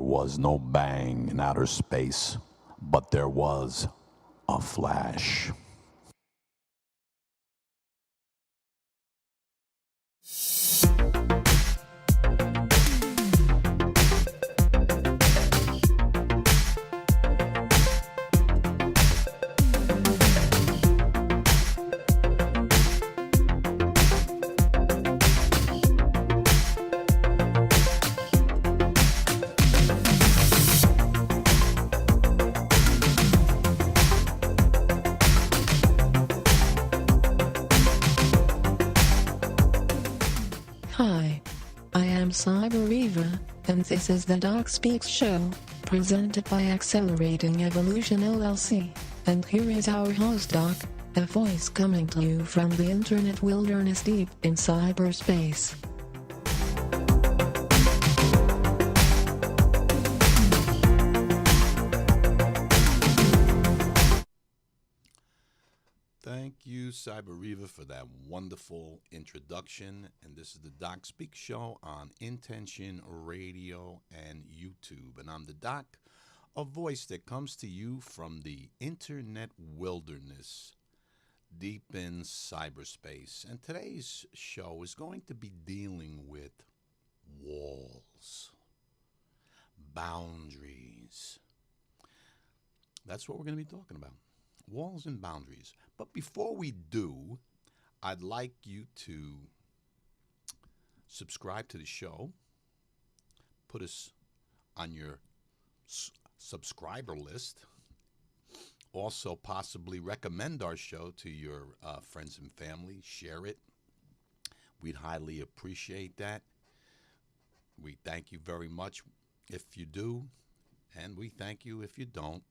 Was no bang in outer space, but there was a flash. Hi, I am Cyber Eva, and this is the Doc Speaks Show, presented by Accelerating Evolution LLC. And here is our host Doc, a voice coming to you from the internet wilderness deep in cyberspace. Thank you, Cyberiva, for that wonderful introduction. And this is the Doc Speak Show on Intention Radio and YouTube. And I'm the Doc, a voice that comes to you from the internet wilderness deep in cyberspace. And today's show is going to be dealing with walls, boundaries. That's what we're going to be talking about. Walls and boundaries. But before we do, I'd like you to subscribe to the show, put us on your subscriber list, also possibly recommend our show to your friends and family, share it. We'd highly appreciate that. We thank you very much if you do, and we thank you if you don't.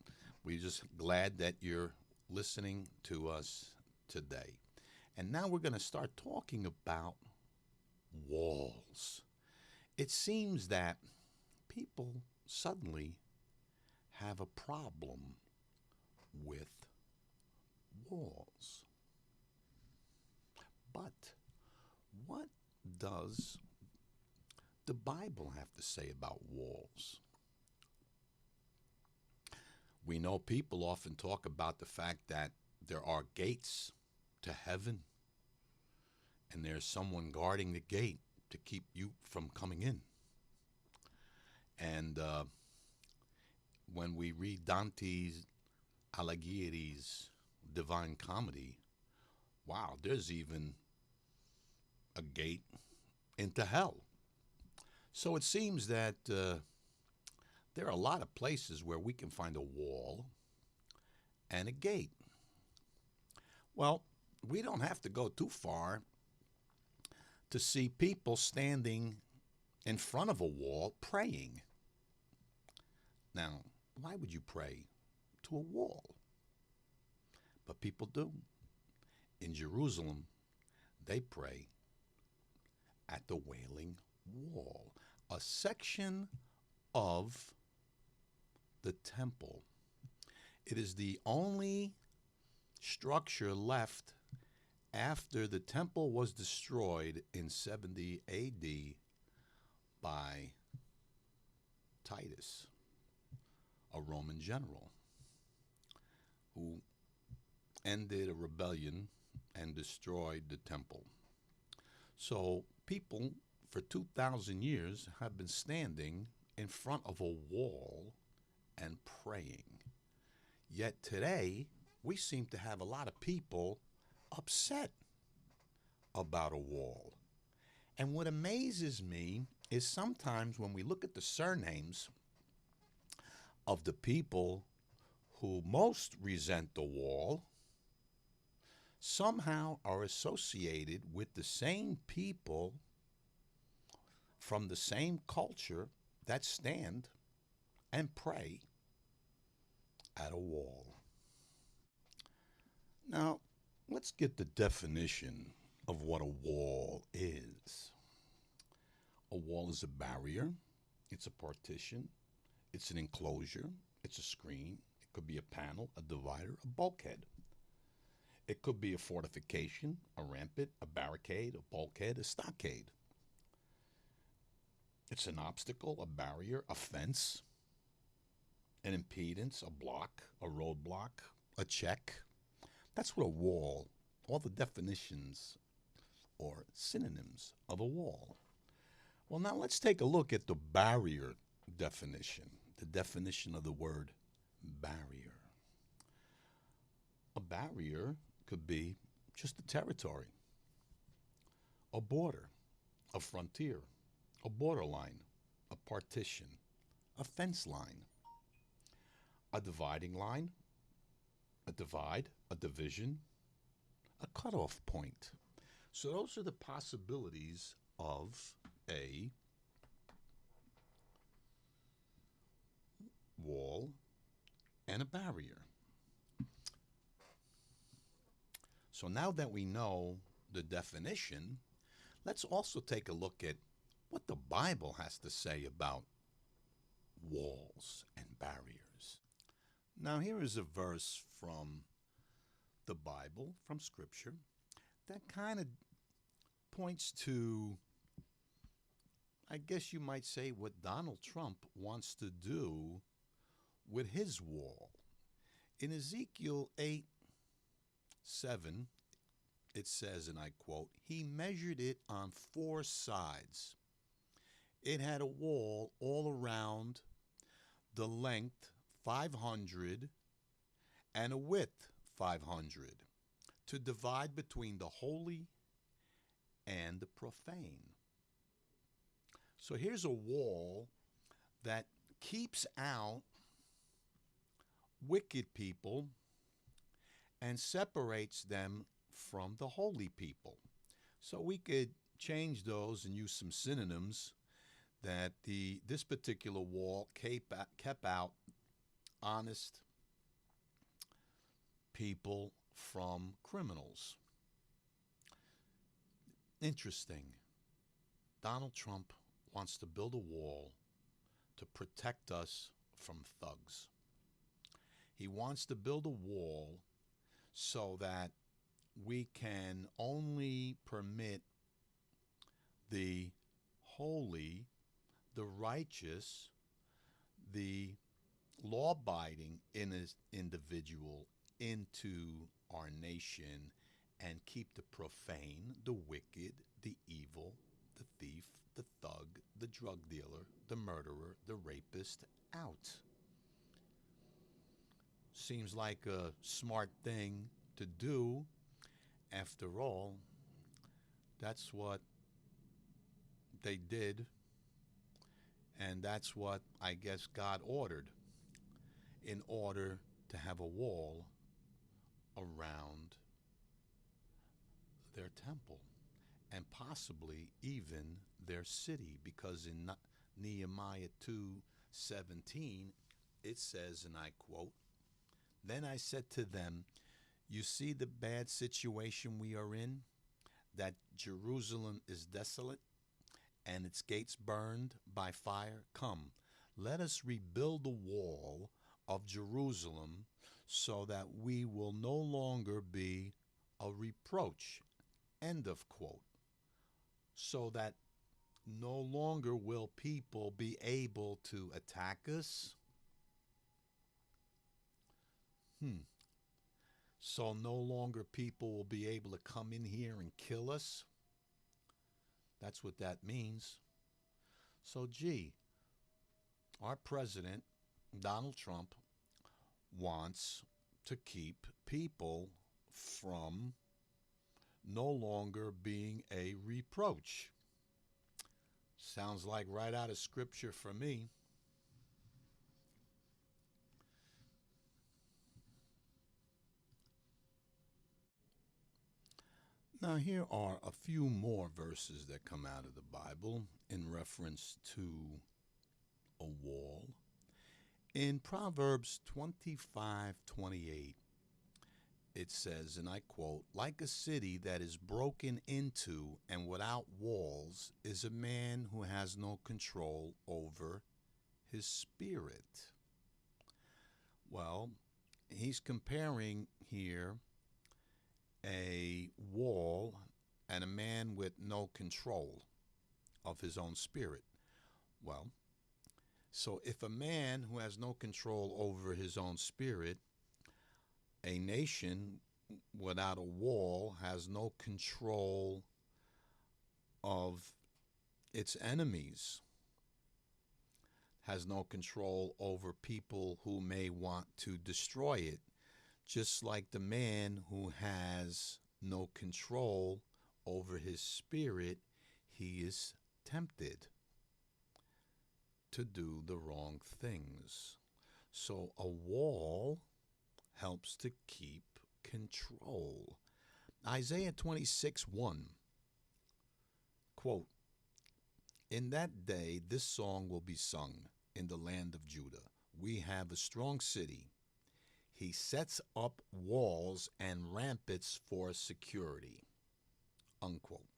We're just glad that you're listening to us today. And now we're going to start talking about walls. It seems that people suddenly have a problem with walls. But what does the Bible have to say about walls? We know people often talk about the fact that there are gates to heaven, and there's someone guarding the gate to keep you from coming in. And when we read Dante's Alighieri's Divine Comedy, wow, there's even a gate into hell. So it seems that there are a lot of places where we can find a wall and a gate. Well, we don't have to go too far to see people standing in front of a wall praying. Now, why would you pray to a wall? But people do. In Jerusalem, they pray at the Wailing Wall, a section of the temple. It is the only structure left after the temple was destroyed in 70 AD by Titus, a Roman general, who ended a rebellion and destroyed the temple. So people for 2,000 years have been standing in front of a wall and praying. Yet today, we seem to have a lot of people upset about a wall. And what amazes me is sometimes when we look at the surnames of the people who most resent the wall, somehow are associated with the same people from the same culture that stand and pray at a wall. Now, let's get the definition of what a wall is. A wall is a barrier, it's a partition, it's an enclosure, it's a screen, it could be a panel, a divider, a bulkhead. It could be a fortification, a rampart, a barricade, a bulkhead, a stockade. It's an obstacle, a barrier, a fence, an impedance, a block, a roadblock, a check. That's what a wall, all the definitions or synonyms of a wall. Well, now let's take a look at the barrier definition, the definition of the word barrier. A barrier could be just a territory, a border, a frontier, a borderline, a partition, a fence line, a dividing line, a divide, a division, a cutoff point. So those are the possibilities of a wall and a barrier. So now that we know the definition, let's also take a look at what the Bible has to say about walls and barriers. Now, here is a verse from the Bible, from Scripture, that kind of points to, I guess you might say, what Donald Trump wants to do with his wall. In Ezekiel 8:7, it says, and I quote, "He measured it on 4 sides. It had a wall all around, the length 500 and a width 500, to divide between the holy and the profane." So here's a wall that keeps out wicked people and separates them from the holy people. So we could change those and use some synonyms that this particular wall kept out honest people from criminals. Interesting. Donald Trump wants to build a wall to protect us from thugs. He wants to build a wall so that we can only permit the holy, the righteous, the law-abiding individual into our nation and keep the profane, the wicked, the evil, the thief, the thug, the drug dealer, the murderer, the rapist out. Seems like a smart thing to do. After all, that's what they did, and that's what I guess God ordered in order to have a wall around their temple and possibly even their city, because in Nehemiah 2:17 it says, and I quote, "Then I said to them, you see the bad situation we are in, that Jerusalem is desolate and its gates burned by fire? Come, let us rebuild the wall of Jerusalem so that we will no longer be a reproach." End of quote. So that no longer will people be able to attack us. So no longer people will be able to come in here and kill us. That's what that means. So, gee, our president, Donald Trump, wants to keep people from no longer being a reproach. Sounds like right out of Scripture for me. Now, here are a few more verses that come out of the Bible in reference to a wall. In Proverbs 25:28, it says, and I quote, "Like a city that is broken into and without walls is a man who has no control over his spirit." Well, he's comparing here a wall and a man with no control of his own spirit. Well, so if a man who has no control over his own spirit, a nation without a wall has no control of its enemies, has no control over people who may want to destroy it, just like the man who has no control over his spirit, he is tempted to do the wrong things. So a wall helps to keep control. Isaiah 26:1, quote, "In that day this song will be sung in the land of Judah. We have a strong city. He sets up walls and rampants for security." Unquote.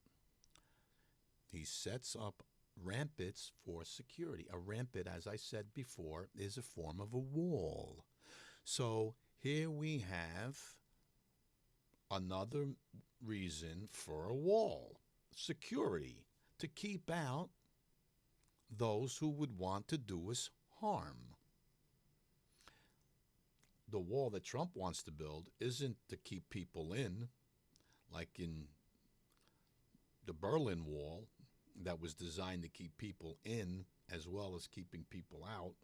He sets up rampants for security. A rampant, as I said before, is a form of a wall. So here we have another reason for a wall: security, to keep out those who would want to do us harm. The wall that Trump wants to build isn't to keep people in, like in the Berlin Wall, that was designed to keep people in as well as keeping people out.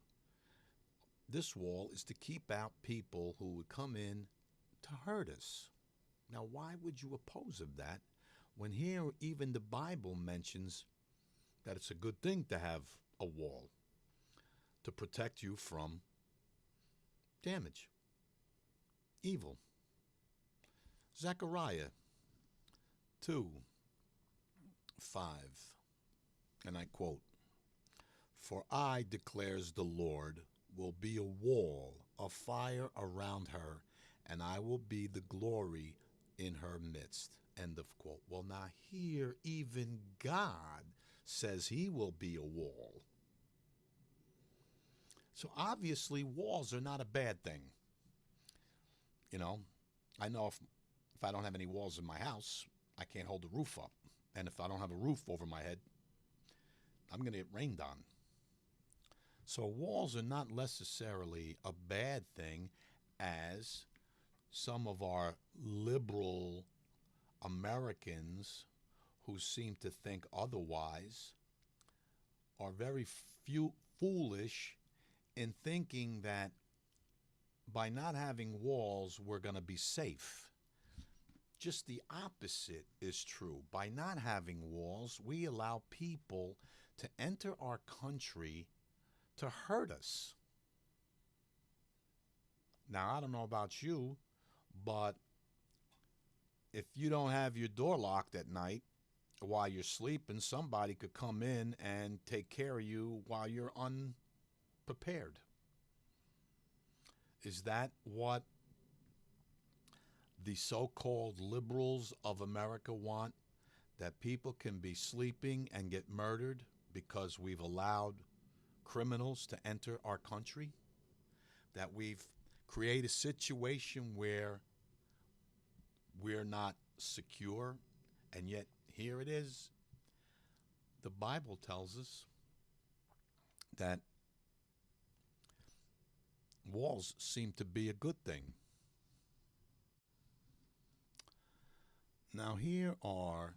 This wall is to keep out people who would come in to hurt us. Now, why would you oppose of that when here even the Bible mentions that it's a good thing to have a wall to protect you from damage, evil? Zechariah 2:5, and I quote, "For I, declares the Lord, will be a wall of fire around her, and I will be the glory in her midst." End of quote. Well, now here even God says he will be a wall. So obviously walls are not a bad thing. You know, I know if I don't have any walls in my house, I can't hold the roof up. And if I don't have a roof over my head, I'm going to get rained on. So walls are not necessarily a bad thing, as some of our liberal Americans who seem to think otherwise are very foolish in thinking that by not having walls, we're going to be safe. Just the opposite is true. By not having walls, we allow people to enter our country to hurt us. Now, I don't know about you, but if you don't have your door locked at night while you're sleeping, somebody could come in and take care of you while you're unprepared. Is that what the so-called liberals of America want? That people can be sleeping and get murdered because we've allowed criminals to enter our country? That we've created a situation where we're not secure, and yet here it is. The Bible tells us that walls seem to be a good thing. Now, here are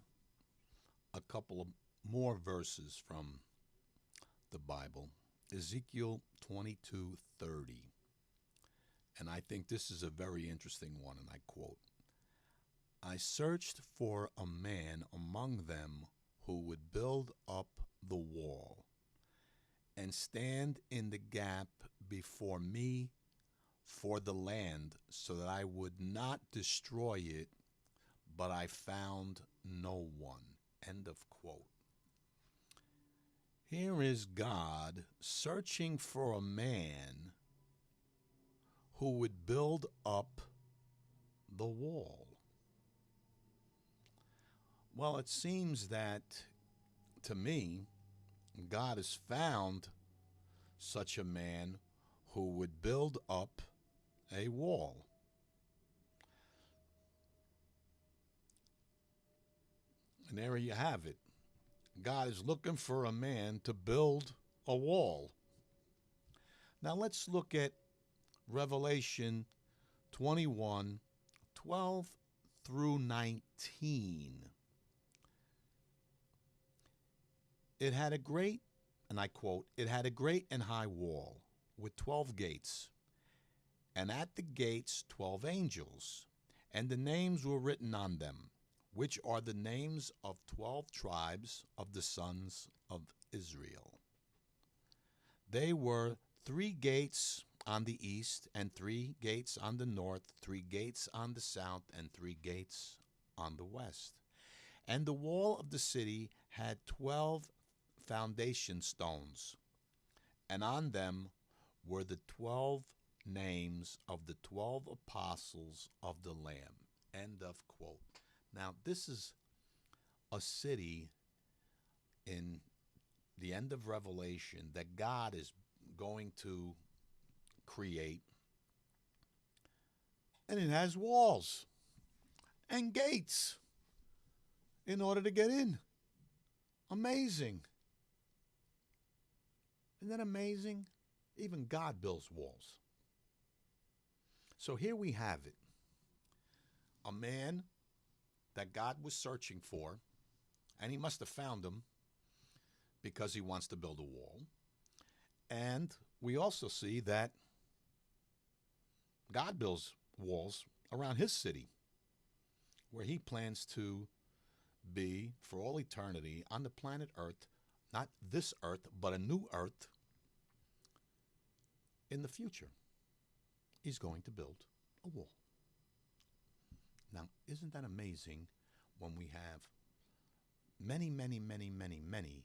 a couple of more verses from the Bible. Ezekiel 22:30. And I think this is a very interesting one, and I quote, "I searched for a man among them who would build up the wall and stand in the gap before me for the land, so that I would not destroy it, but I found no one." End of quote. Here is God searching for a man who would build up the wall. Well, it seems that, to me, God has found such a man who would build up a wall. And there you have it. God is looking for a man to build a wall. Now let's look at Revelation 21:12 through 19. It had a great, and I quote, it had a great and high wall with 12 gates, and at the gates 12 angels, and the names were written on them, which are the names of 12 tribes of the sons of Israel. They were 3 gates on the east, and 3 gates on the north, 3 gates on the south, and 3 gates on the west. And the wall of the city had 12 foundation stones, and on them were the 12 names of the 12 apostles of the Lamb. End of quote. Now, this is a city in the end of Revelation that God is going to create, and it has walls and gates in order to get in. Amazing. Isn't that amazing? Even God builds walls. So here we have it. A man that God was searching for, and he must have found him because he wants to build a wall. And we also see that God builds walls around his city, where he plans to be for all eternity on the planet Earth, not this Earth, but a new Earth in the future. He's going to build a wall. Now, isn't that amazing when we have many, many, many, many, many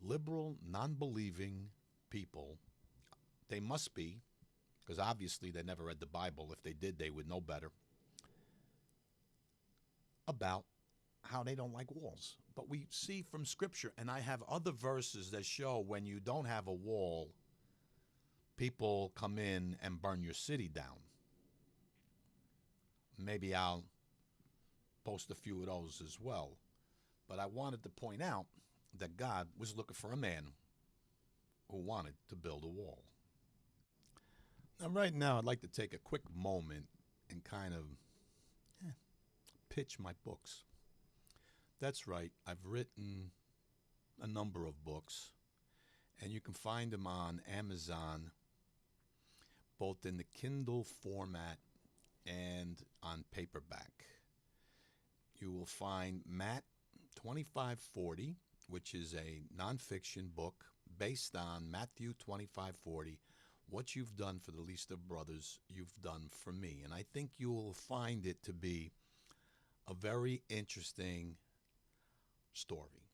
liberal, non-believing people? They must be, because obviously they never read the Bible. If they did, they would know better, about how they don't like walls. But we see from Scripture, and I have other verses that show when you don't have a wall, people come in and burn your city down. Maybe I'll post a few of those as well. But I wanted to point out that God was looking for a man who wanted to build a wall. Now, right now, I'd like to take a quick moment and kind of pitch my books. That's right, I've written a number of books, and you can find them on Amazon, both in the Kindle format and on paperback. You will find Matt 2540, which is a nonfiction book based on Matthew 25:40. What you've done for the least of brothers, you've done for me. And I think you will find it to be a very interesting story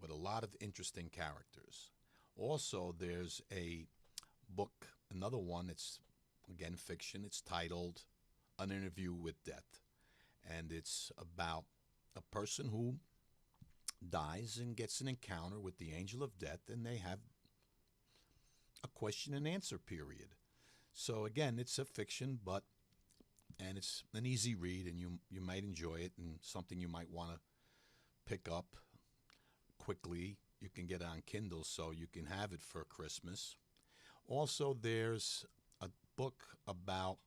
with a lot of interesting characters. Also, there's a book, another one, it's again fiction. It's titled An Interview with Death. And it's about a person who dies and gets an encounter with the angel of death, and they have a question and answer period. So again, it's a fiction, and it's an easy read, and you might enjoy it, and something you might want to pick up quickly. You can get it on Kindle, so you can have it for Christmas. Also, there's a book about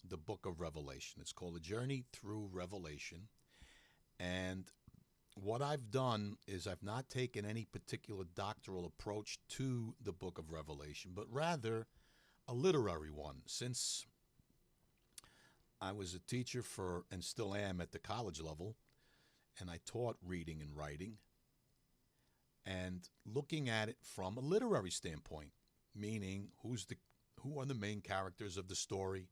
the book of Revelation. It's called A Journey Through Revelation. And what I've done is I've not taken any particular doctoral approach to the book of Revelation, but rather a literary one. Since I was a teacher for, and still am at the college level, and I taught reading and writing, and looking at it from a literary standpoint, meaning who are the main characters of the story,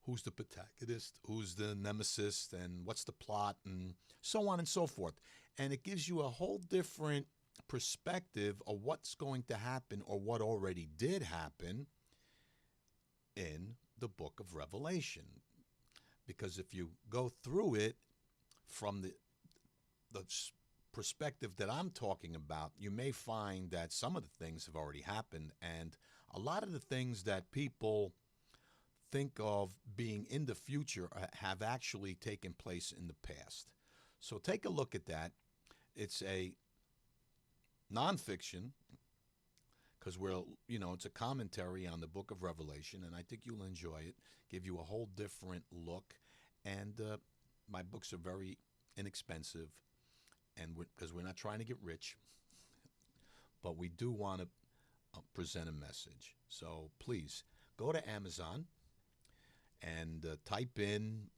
who's the protagonist, who's the nemesis, and what's the plot, and so on and so forth. And it gives you a whole different perspective of what's going to happen or what already did happen in the book of Revelation. Because if you go through it from the perspective that I'm talking about, you may find that some of the things have already happened, and a lot of the things that people think of being in the future have actually taken place in the past. So take a look at that. It's a nonfiction, because it's a commentary on the book of Revelation, and I think you'll enjoy it. Give you a whole different look, and my books are very inexpensive, and because we're not trying to get rich, but we do want to present a message. So please go to Amazon and type in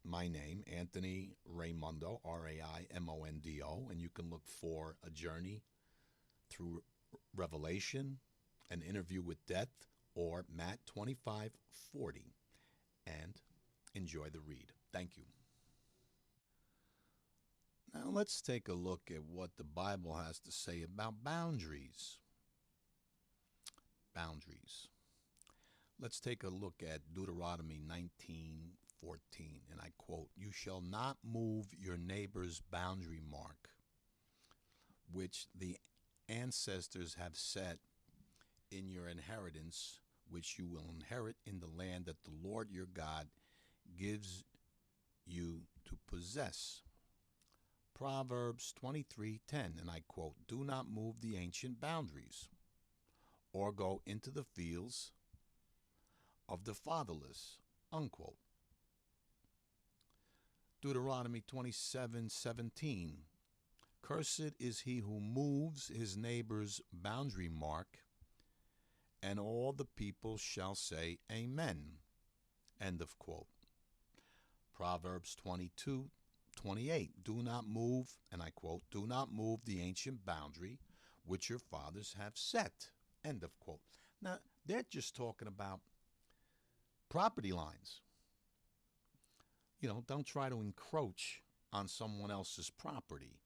my name, Anthony Raimondo, Raimondo, and you can look for A Journey Through Revelation, An Interview with Death, or Matt 2540, and enjoy the read. Thank you. Now let's take a look at what the Bible has to say about boundaries. Boundaries. Let's take a look at Deuteronomy 19:14, and I quote, "You shall not move your neighbor's boundary mark, which the ancestors have set in your inheritance, which you will inherit in the land that the Lord your God gives you to possess." Proverbs 23:10, and I quote, "Do not move the ancient boundaries, or go into the fields of the fatherless," unquote. Deuteronomy 27:17, "Cursed is he who moves his neighbor's boundary mark," and all the people shall say, "Amen." End of quote. Proverbs 22:28, "Do not move," and I quote, "do not move the ancient boundary which your fathers have set." End of quote. Now, they're just talking about property lines. Don't try to encroach on someone else's property.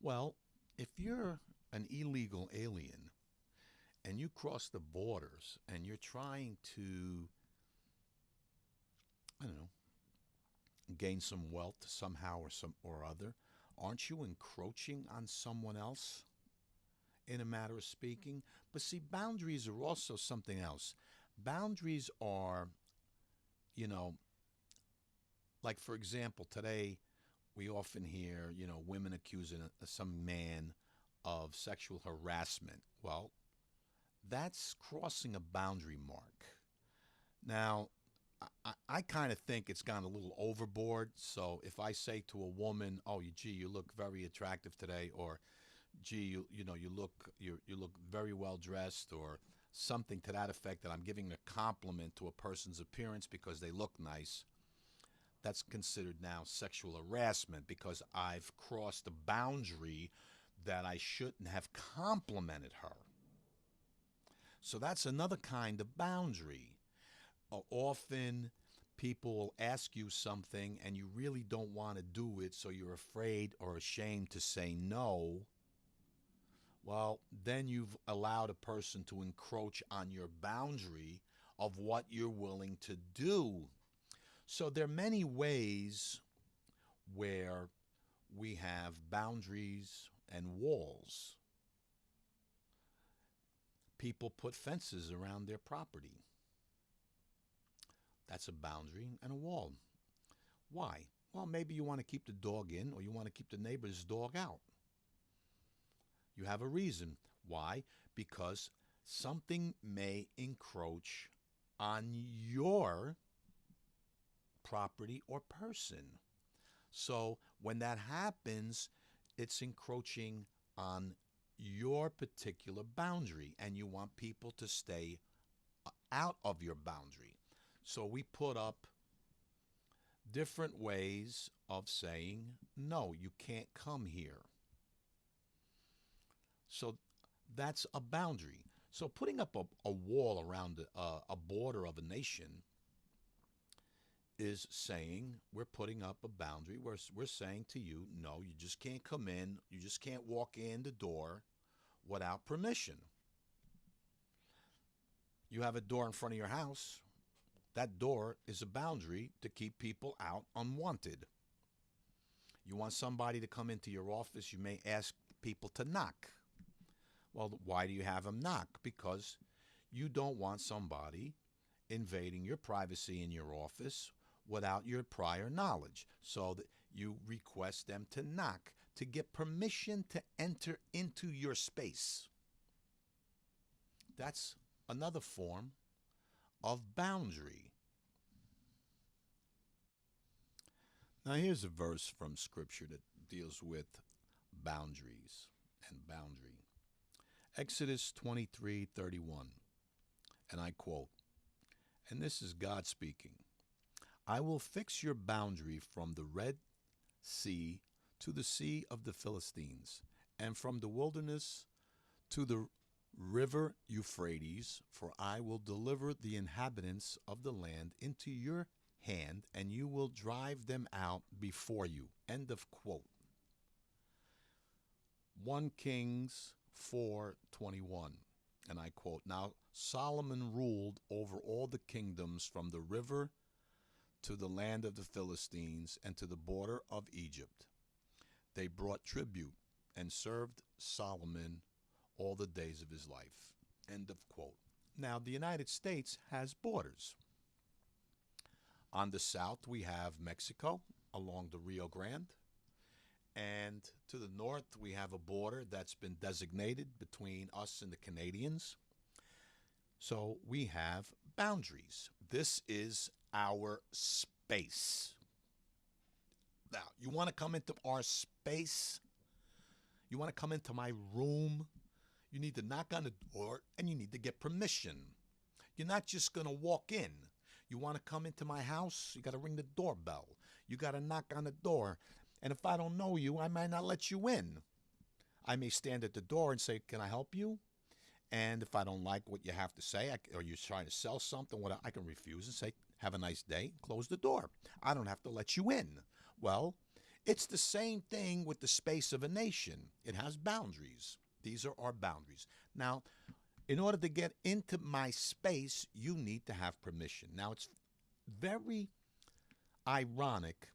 Well, if you're an illegal alien and you cross the borders and you're trying to, gain some wealth somehow or other, aren't you encroaching on someone else, in a matter of speaking? But see, boundaries are also something else. Boundaries are, like, for example, today we often hear, women accusing some man of sexual harassment. Well, that's crossing a boundary mark. Now, I kind of think it's gone a little overboard. So if I say to a woman, "Oh, gee, you look very attractive today," or "Gee, you look very well dressed," or something to that effect, that I'm giving a compliment to a person's appearance because they look nice, that's considered now sexual harassment, because I've crossed a boundary that I shouldn't have complimented her. So that's another kind of boundary. Often people will ask you something and you really don't want to do it, so you're afraid or ashamed to say no. Well, then you've allowed a person to encroach on your boundary of what you're willing to do. So there are many ways where we have boundaries and walls. People put fences around their property. That's a boundary and a wall. Why? Well, maybe you want to keep the dog in, or you want to keep the neighbor's dog out. You have a reason. Why? Because something may encroach on your property or person. So when that happens, it's encroaching on your particular boundary, and you want people to stay out of your boundary. So we put up different ways of saying, "No, you can't come here." So that's a boundary. So putting up a wall around a border of a nation is saying, we're putting up a boundary. We're saying to you, no, you just can't come in. You just can't walk in the door without permission. You have a door in front of your house. That door is a boundary to keep people out unwanted. You want somebody to come into your office, you may ask people to knock. Well, why do you have them knock? Because you don't want somebody invading your privacy in your office without your prior knowledge. So that you request them to knock to get permission to enter into your space. That's another form of boundary. Now, here's a verse from Scripture that deals with boundaries and boundary. Exodus 23:31, and I quote, and this is God speaking, I will fix your boundary from the Red Sea to the Sea of the Philistines, and from the wilderness to the river Euphrates, for I will deliver the inhabitants of the land into your hand, and you will drive them out before you. End of quote. 1 Kings 4:21, and I quote, Now Solomon ruled over all the kingdoms from the river to the land of the Philistines and to the border of Egypt. They brought tribute and served Solomon all the days of his life. End of quote. Now, the United States has borders. On the south, we have Mexico along the Rio Grande. And to the north, we have a border that's been designated between us and the Canadians. So we have boundaries. This is our space. Now, you want to come into our space? You want to come into my room? You need to knock on the door and you need to get permission. You're not just going to walk in. You want to come into my house? You got to ring the doorbell. You got to knock on the door. And if I don't know you, I might not let you in. I may stand at the door and say, can I help you? And if I don't like what you have to say, or you're trying to sell something, I can refuse and say, have a nice day, close the door. I don't have to let you in. Well, it's the same thing with the space of a nation. It has boundaries. These are our boundaries. Now, in order to get into my space, you need to have permission. Now, it's very ironic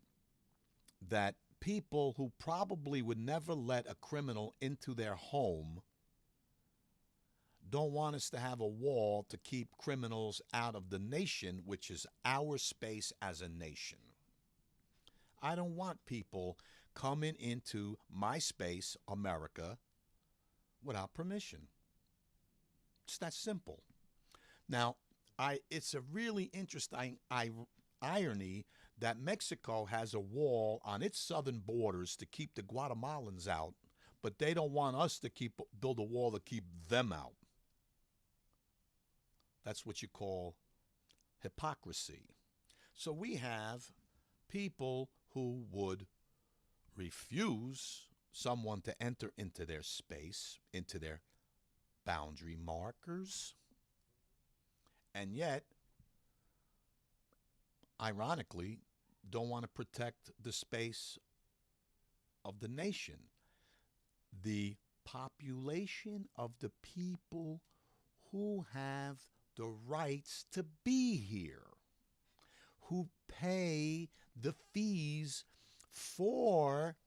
that people who probably would never let a criminal into their home don't want us to have a wall to keep criminals out of the nation, which is our space as a nation. I don't want people coming into my space, America, without permission. It's that simple. Now, it's a really interesting irony that Mexico has a wall on its southern borders to keep the Guatemalans out, but they don't want us to build a wall to keep them out. That's what you call hypocrisy. So we have people who would refuse someone to enter into their space, into their boundary markers, and yet, ironically, don't want to protect the space of the nation, the population of the people who have the rights to be here, who pay the fees for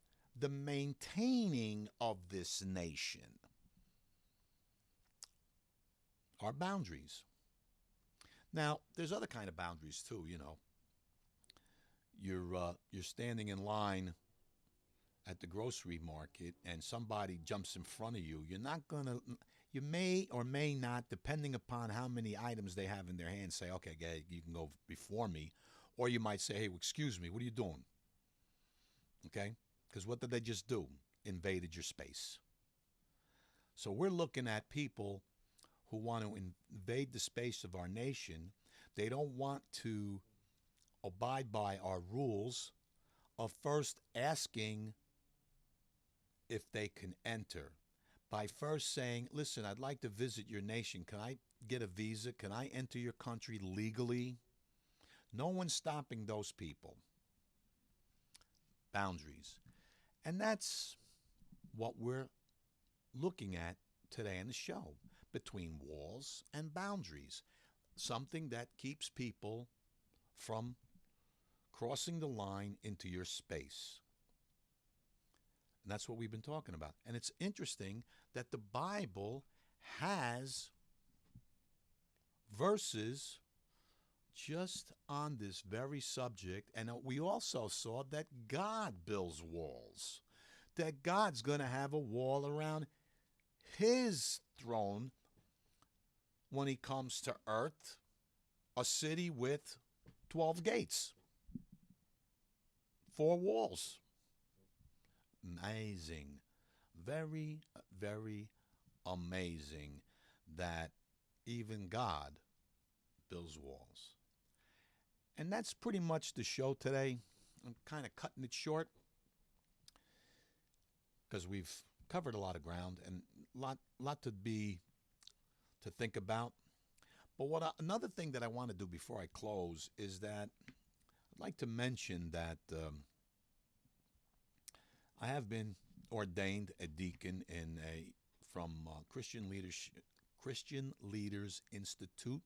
the maintaining of this nation. Our boundaries. Now, there's other kind of boundaries too, you know. You're standing in line at the grocery market and somebody jumps in front of you. You may or may not, depending upon how many items they have in their hand, say, okay, you can go before me. Or you might say, hey, excuse me, what are you doing? Okay? Because what did they just do? Invaded your space. So we're looking at people who want to invade the space of our nation. They don't want to abide by our rules of first asking if they can enter. By first saying, listen, I'd like to visit your nation. Can I get a visa? Can I enter your country legally? No one's stopping those people. Boundaries. And that's what we're looking at today in the show, between walls and boundaries. Something that keeps people from crossing the line into your space. And that's what we've been talking about. And it's interesting that the Bible has verses just on this very subject. And we also saw that God builds walls, that God's going to have a wall around his throne when he comes to earth a city with 12 gates, 4 walls. Amazing. Very, very amazing that even God builds walls. And that's pretty much the show today. I'm kind of cutting it short because we've covered a lot of ground and lot to think about. But another thing that I want to do before I close is that I'd like to mention that I have been ordained a deacon in from Christian Leaders Institute.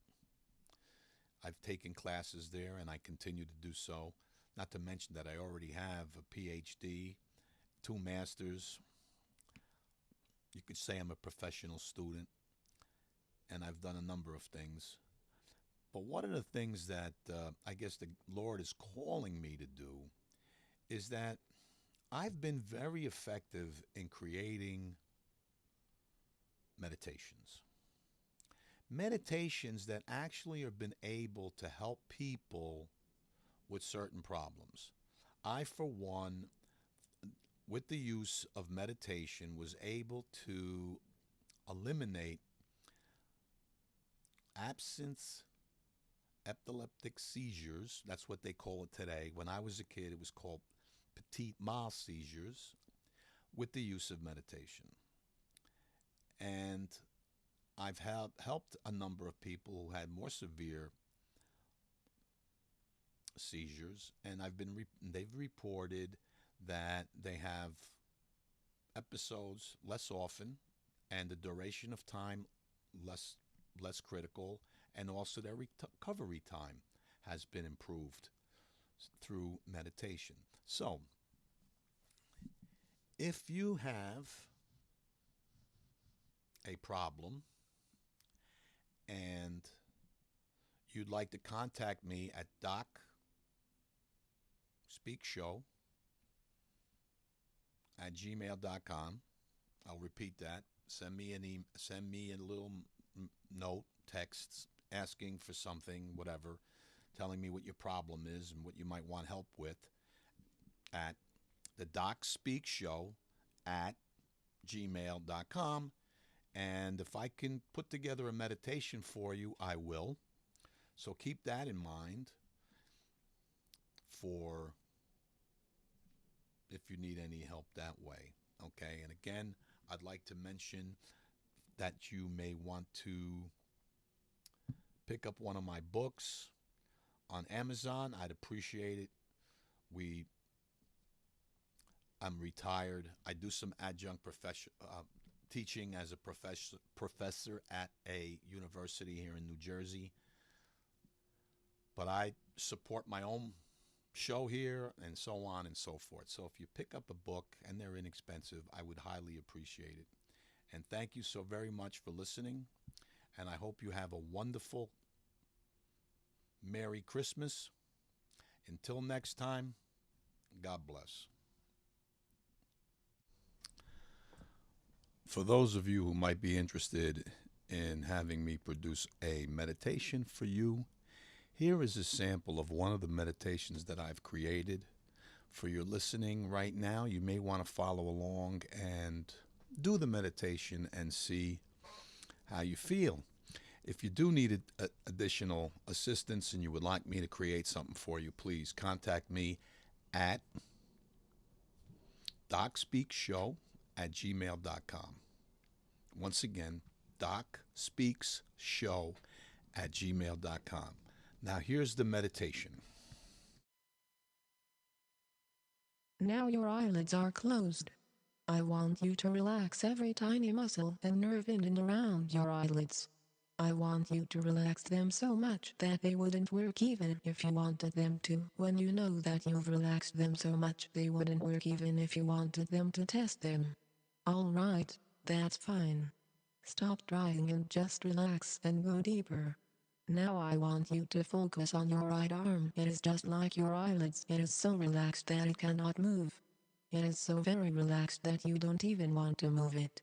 I've taken classes there and I continue to do so. Not to mention that I already have a PhD, 2 masters. You could say I'm a professional student, and I've done a number of things. But one of the things that I guess the Lord is calling me to do is that I've been very effective in creating meditations. Meditations that actually have been able to help people with certain problems. I, for one, with the use of meditation, was able to eliminate absence epileptic seizures. That's what they call it today. When I was a kid, it was called petit mal seizures with the use of meditation. And I've helped a number of people who had more severe seizures, and they've reported that they have episodes less often, and the duration of time less critical, and also their recovery time has been improved through meditation. So, if you have a problem and you'd like to contact me at docspeakshow@gmail.com. I'll repeat that. Send me a little note, text, asking for something, whatever, telling me what your problem is and what you might want help with at the docspeakshow@gmail.com. And if I can put together a meditation for you, I will. So keep that in mind for if you need any help that way. Okay, and again, I'd like to mention that you may want to pick up one of my books on Amazon. I'd appreciate it. I'm retired. I do some adjunct teaching as a professor at a university here in New Jersey. But I support my own show here and so on and so forth. So if you pick up a book, and they're inexpensive, I would highly appreciate it. And thank you so very much for listening. And I hope you have a wonderful Merry Christmas. Until next time, God bless. For those of you who might be interested in having me produce a meditation for you, here is a sample of one of the meditations that I've created. For your listening right now, you may want to follow along and do the meditation and see how you feel. If you do need additional assistance and you would like me to create something for you, please contact me at docspeakshow@gmail.com. Once again, docspeakshow@gmail.com. Now here's the meditation. Now your eyelids are closed. I want you to relax every tiny muscle and nerve in and around your eyelids. I want you to relax them so much that they wouldn't work even if you wanted them to. When you know that you've relaxed them so much they wouldn't work even if you wanted them to test them. Alright, that's fine. Stop trying and just relax and go deeper. Now I want you to focus on your right arm. It is just like your eyelids. It is so relaxed that it cannot move. It is so very relaxed that you don't even want to move it.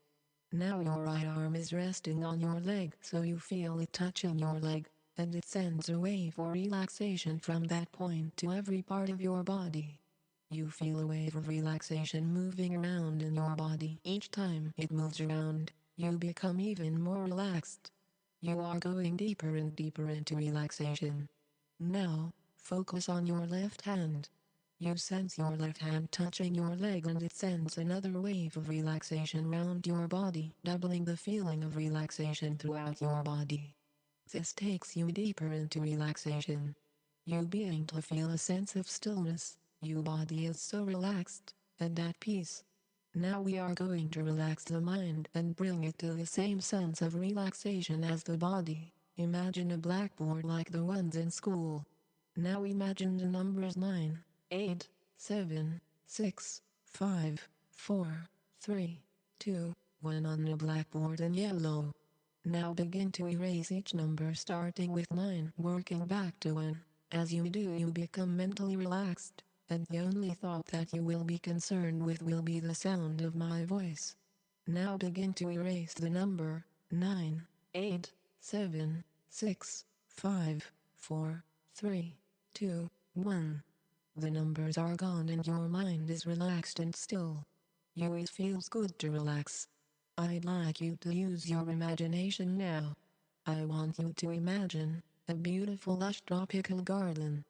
Now your right arm is resting on your leg, so you feel it touching your leg, and it sends a wave for relaxation from that point to every part of your body. You feel a wave of relaxation moving around in your body. Each time it moves around, you become even more relaxed. You are going deeper and deeper into relaxation. Now, focus on your left hand. You sense your left hand touching your leg, and it sends another wave of relaxation round your body, doubling the feeling of relaxation throughout your body. This takes you deeper into relaxation. You begin to feel a sense of stillness. Your body is so relaxed and at peace. Now we are going to relax the mind and bring it to the same sense of relaxation as the body. Imagine a blackboard like the ones in school. Now imagine the numbers 9, 8, 7, 6, 5, 4, 3, 2, 1 on the blackboard in yellow. Now begin to erase each number starting with 9, working back to 1. As you do, you become mentally relaxed, and the only thought that you will be concerned with will be the sound of my voice. Now begin to erase the number 9, 8, 7, 6, 5, 4, 3, 2, 1. The numbers are gone and your mind is relaxed and still. It feels good to relax. I'd like you to use your imagination now. I want you to imagine a beautiful lush tropical garden.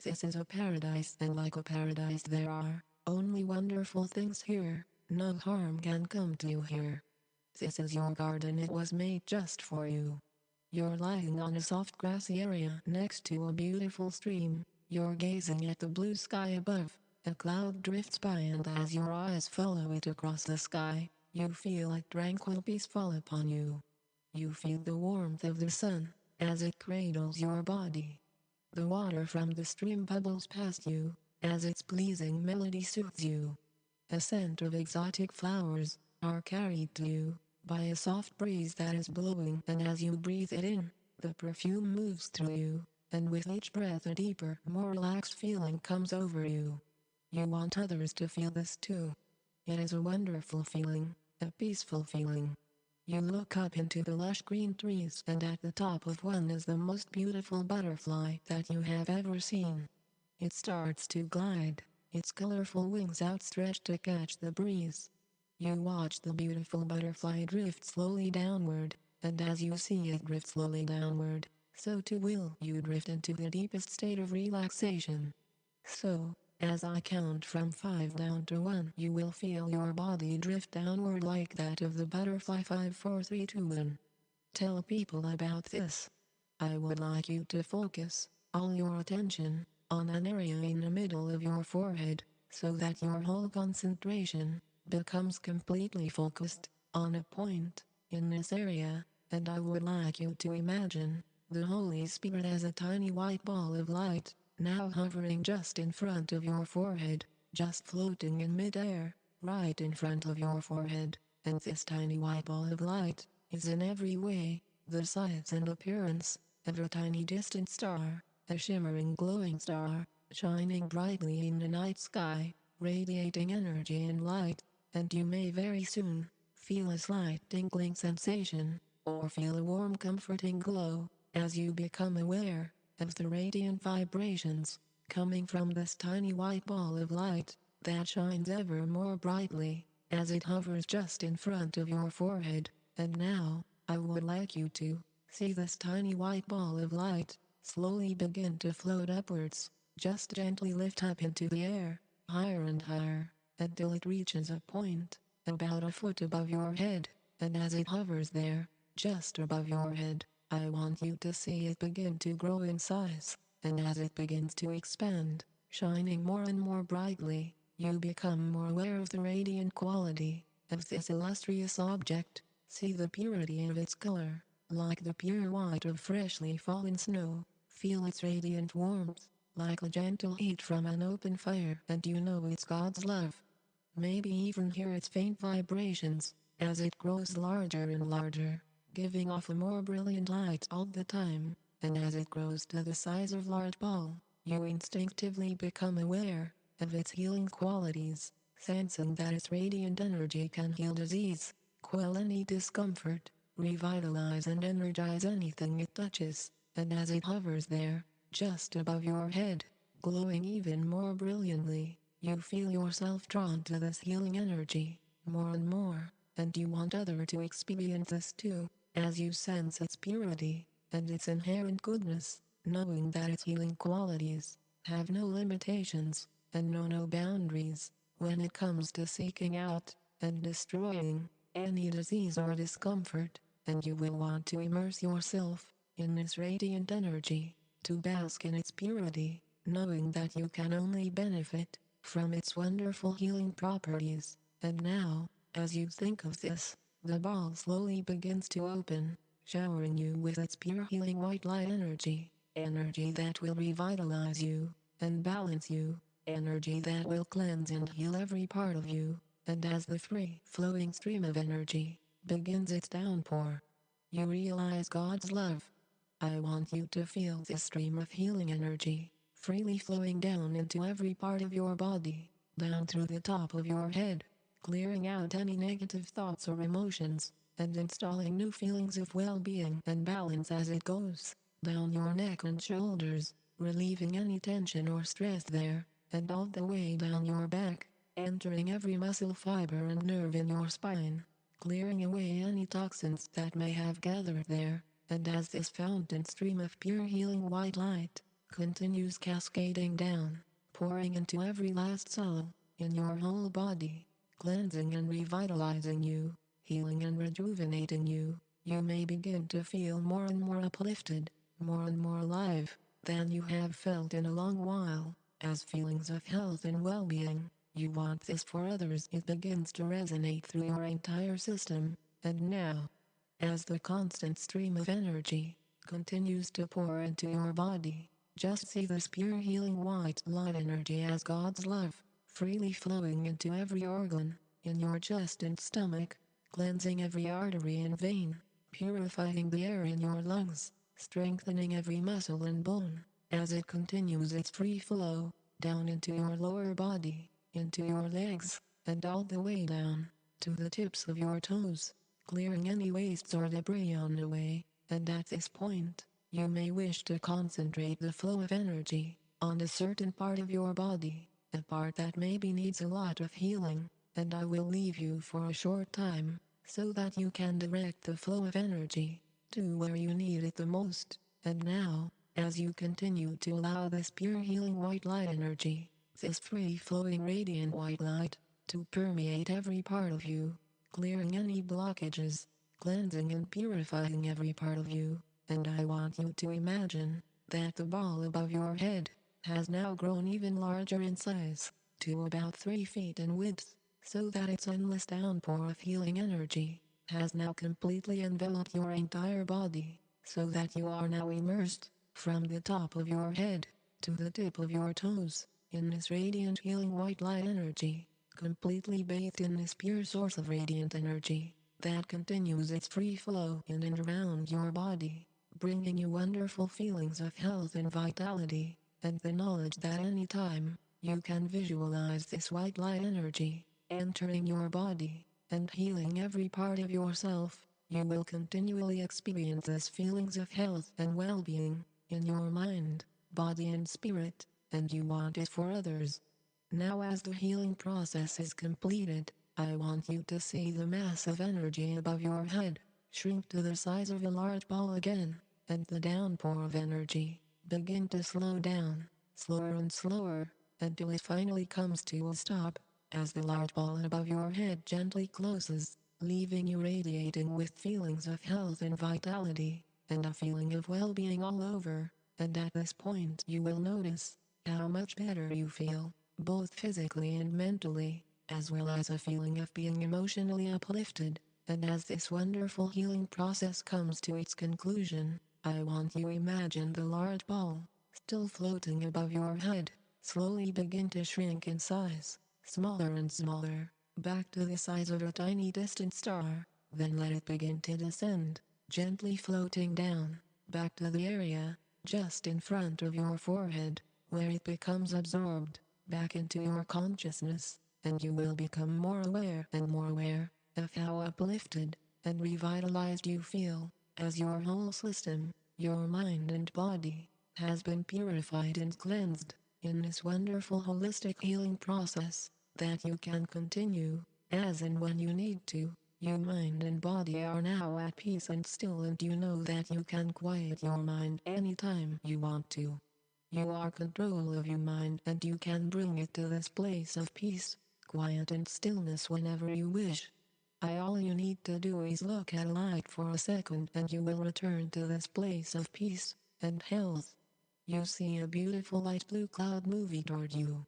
This is a paradise, and like a paradise there are only wonderful things here. No harm can come to you here. This is your garden, it was made just for you. You're lying on a soft grassy area next to a beautiful stream. You're gazing at the blue sky above. A cloud drifts by, and as your eyes follow it across the sky, you feel a tranquil peace fall upon you. You feel the warmth of the sun as it cradles your body. The water from the stream bubbles past you as its pleasing melody soothes you. A scent of exotic flowers are carried to you by a soft breeze that is blowing, and as you breathe it in, the perfume moves through you, and with each breath a deeper, more relaxed feeling comes over you. You want others to feel this too. It is a wonderful feeling, a peaceful feeling. You look up into the lush green trees, and at the top of one is the most beautiful butterfly that you have ever seen. It starts to glide, its colorful wings outstretched to catch the breeze. You watch the beautiful butterfly drift slowly downward, and as you see it drift slowly downward, so too will you drift into the deepest state of relaxation. So, as I count from 5 down to 1, you will feel your body drift downward like that of the butterfly. 5, 4, 3, 2, 1. Tell people about this. I would like you to focus all your attention on an area in the middle of your forehead, so that your whole concentration becomes completely focused on a point in this area, and I would like you to imagine the Holy Spirit as a tiny white ball of light, now hovering just in front of your forehead, just floating in midair, right in front of your forehead, and this tiny white ball of light is in every way the size and appearance of a tiny distant star, a shimmering glowing star, shining brightly in the night sky, radiating energy and light, and you may very soon feel a slight tingling sensation, or feel a warm comforting glow, as you become aware of the radiant vibrations coming from this tiny white ball of light that shines ever more brightly as it hovers just in front of your forehead. And now, I would like you to see this tiny white ball of light slowly begin to float upwards, just gently lift up into the air, higher and higher, until it reaches a point about a foot above your head, and as it hovers there, just above your head, I want you to see it begin to grow in size, and as it begins to expand, shining more and more brightly, you become more aware of the radiant quality of this illustrious object. See the purity of its color, like the pure white of freshly fallen snow. Feel its radiant warmth, like a gentle heat from an open fire, and you know it's God's love. Maybe even hear its faint vibrations as it grows larger and larger, giving off a more brilliant light all the time, and as it grows to the size of large ball, you instinctively become aware of its healing qualities, sensing that its radiant energy can heal disease, quell any discomfort, revitalize and energize anything it touches, and as it hovers there, just above your head, glowing even more brilliantly, you feel yourself drawn to this healing energy, more and more, and you want others to experience this too, as you sense its purity, and its inherent goodness, knowing that its healing qualities have no limitations, and know no boundaries, when it comes to seeking out and destroying any disease or discomfort, and you will want to immerse yourself in this radiant energy, to bask in its purity, knowing that you can only benefit from its wonderful healing properties. And now, as you think of this, the ball slowly begins to open, showering you with its pure healing white light energy, energy that will revitalize you and balance you, energy that will cleanse and heal every part of you. And as the free-flowing stream of energy begins its downpour, you realize God's love. I want you to feel this stream of healing energy freely flowing down into every part of your body, down through the top of your head, clearing out any negative thoughts or emotions, and installing new feelings of well-being and balance as it goes down your neck and shoulders, relieving any tension or stress there, and all the way down your back, entering every muscle fiber and nerve in your spine, clearing away any toxins that may have gathered there. And as this fountain stream of pure healing white light continues cascading down, pouring into every last cell in your whole body, cleansing and revitalizing you, healing and rejuvenating you, you may begin to feel more and more uplifted, more and more alive than you have felt in a long while, as feelings of health and well-being. You want this for others. It begins to resonate through your entire system. And now, as the constant stream of energy continues to pour into your body, just see this pure healing white light energy as God's love, freely flowing into every organ in your chest and stomach, cleansing every artery and vein, purifying the air in your lungs, strengthening every muscle and bone, as it continues its free flow down into your lower body, into your legs, and all the way down to the tips of your toes, clearing any wastes or debris on the way. And at this point, you may wish to concentrate the flow of energy on a certain part of your body, a part that maybe needs a lot of healing, and I will leave you for a short time, so that you can direct the flow of energy to where you need it the most. And now, as you continue to allow this pure healing white light energy, this free-flowing radiant white light, to permeate every part of you, clearing any blockages, cleansing and purifying every part of you, and I want you to imagine that the ball above your head has now grown even larger in size, to about 3 feet in width, so that its endless downpour of healing energy has now completely enveloped your entire body, so that you are now immersed, from the top of your head to the tip of your toes, in this radiant healing white light energy, completely bathed in this pure source of radiant energy that continues its free flow in and around your body, bringing you wonderful feelings of health and vitality, and the knowledge that any time you can visualize this white light energy entering your body and healing every part of yourself, you will continually experience these feelings of health and well-being in your mind, body and spirit, and you want it for others. Now as the healing process is completed, I want you to see the mass of energy above your head shrink to the size of a large ball again, and the downpour of energy begin to slow down, slower and slower, until it finally comes to a stop, as the large ball above your head gently closes, leaving you radiating with feelings of health and vitality, and a feeling of well-being all over. And at this point you will notice how much better you feel, both physically and mentally, as well as a feeling of being emotionally uplifted. And as this wonderful healing process comes to its conclusion, I want you to imagine the large ball, still floating above your head, slowly begin to shrink in size, smaller and smaller, back to the size of a tiny distant star. Then let it begin to descend, gently floating down, back to the area just in front of your forehead, where it becomes absorbed back into your consciousness, and you will become more aware and more aware of how uplifted and revitalized you feel as your whole system, your mind and body, has been purified and cleansed in this wonderful holistic healing process that you can continue as and when you need to. Your mind and body are now at peace and still, and you know that you can quiet your mind anytime you want to. You are control of your mind and you can bring it to this place of peace, quiet and stillness whenever you wish. All you need to do is look at light for a second and you will return to this place of peace and health. You see a beautiful light blue cloud moving toward you.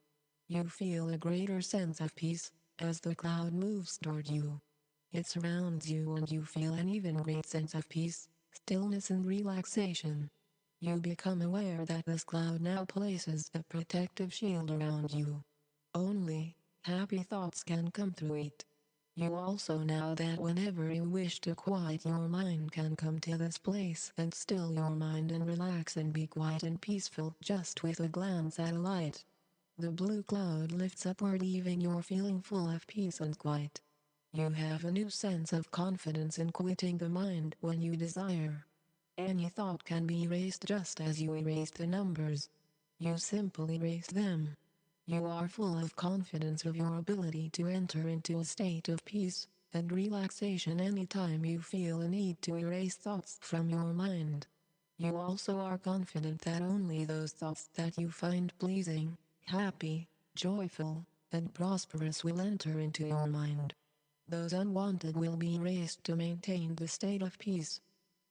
You feel a greater sense of peace as the cloud moves toward you. It surrounds you and you feel an even great sense of peace, stillness and relaxation. You become aware that this cloud now places a protective shield around you. Only happy thoughts can come through it. You also know that whenever you wish to quiet your mind can come to this place and still your mind and relax and be quiet and peaceful just with a glance at a light. The blue cloud lifts upward, leaving you feeling full of peace and quiet. You have a new sense of confidence in quieting the mind when you desire. Any thought can be erased just as you erased the numbers. You simply erase them. You are full of confidence of your ability to enter into a state of peace and relaxation anytime you feel a need to erase thoughts from your mind. You also are confident that only those thoughts that you find pleasing, happy, joyful, and prosperous will enter into your mind. Those unwanted will be erased to maintain the state of peace.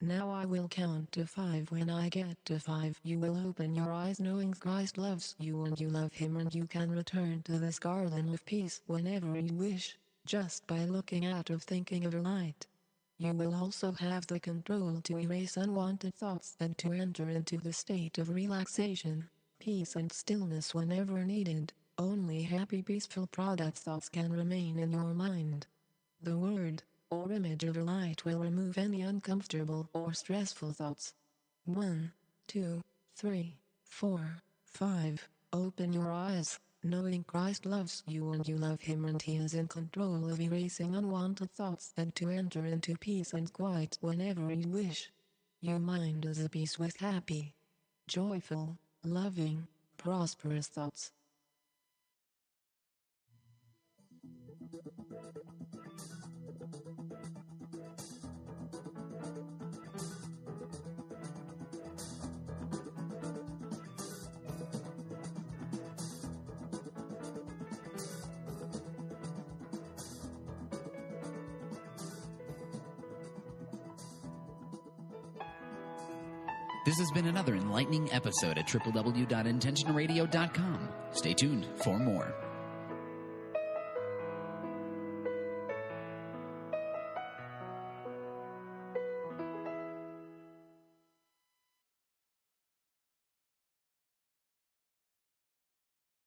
Now I will count to 5. When I get to 5, you will open your eyes knowing Christ loves you and you love him, and you can return to this garden of peace whenever you wish, just by looking out of thinking of a light. You will also have the control to erase unwanted thoughts and to enter into the state of relaxation, peace and stillness whenever needed. Only happy peaceful product thoughts can remain in your mind. The word or image of a light will remove any uncomfortable or stressful thoughts. 1, 2, 3, 4, 5. Open your eyes, knowing Christ loves you and you love him, and he is in control of erasing unwanted thoughts and to enter into peace and quiet whenever you wish. Your mind is at peace with happy, joyful, loving, prosperous thoughts. This has been another enlightening episode at www.intentionradio.com. Stay tuned for more.